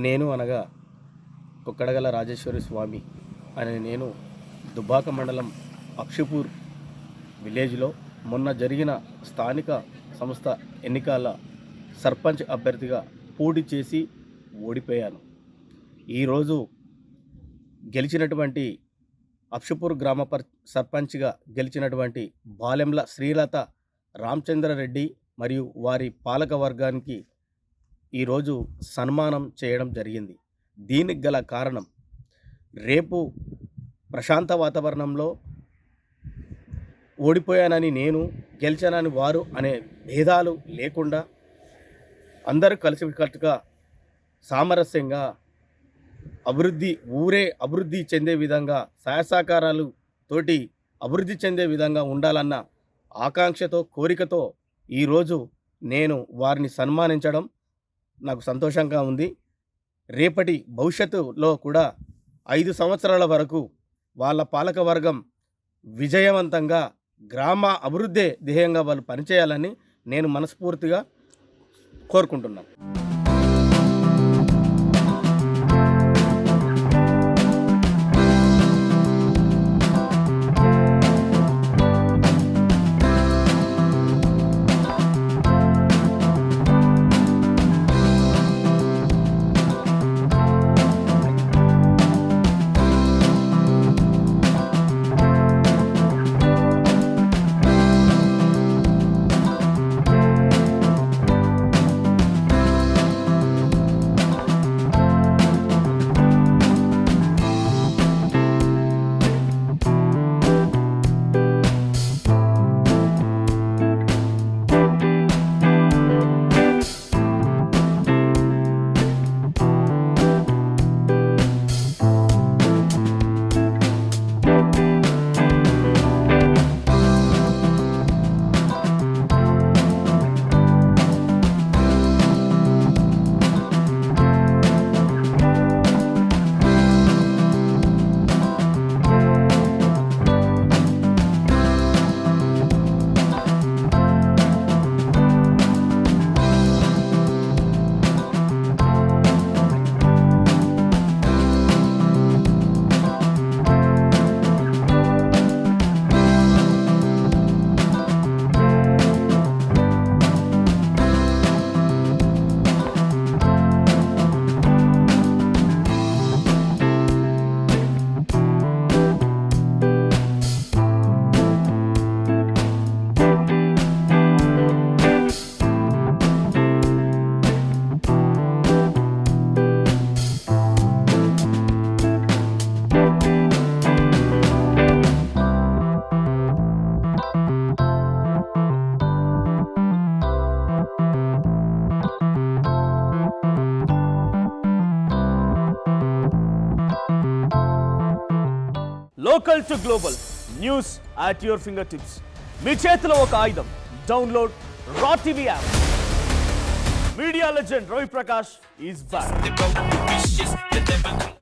నేను అనగా కొక్కడగల రాజేశ్వరి స్వామి అనే నేను దుబ్బాక మండలం అక్షపూర్ విలేజ్లో మొన్న జరిగిన స్థానిక సంస్థ ఎన్నికల సర్పంచ్ అభ్యర్థిగా పోటీ చేసి ఓడిపోయాను. ఈరోజు గెలిచినటువంటి అక్షపూర్ గ్రామ సర్పంచ్గా గెలిచినటువంటి బాలెంల శ్రీలత రామచంద్రారెడ్డి మరియు వారి పాలక వర్గానికి ఈరోజు సన్మానం చేయడం జరిగింది. దీనికి గల కారణం, రేపు ప్రశాంత వాతావరణంలో ఓడిపోయానని నేను, గెలిచానని వారు అనే భేదాలు లేకుండా అందరూ కలిసికట్టుగా సామరస్యంగా ఊరే అభివృద్ధి చెందే విధంగా సహాయసహకారాలు తోటి అభివృద్ధి చెందే విధంగా ఉండాలన్న ఆకాంక్షతో, కోరికతో ఈరోజు నేను వారిని సన్మానించడం నాకు సంతోషంగా ఉంది. రేపటి భవిష్యత్తులో కూడా 5 సంవత్సరాల వరకు వాళ్ళ పాలకవర్గం విజయవంతంగా గ్రామ అభివృద్ధి ధ్యేయంగా వాళ్ళు పనిచేయాలని నేను మనస్ఫూర్తిగా కోరుకుంటున్నాను. Local to global news at your finger tips. మీ చేతిలో ఒక ఆయుధం. Download raw TV app. Media legend Ravi Prakash is back.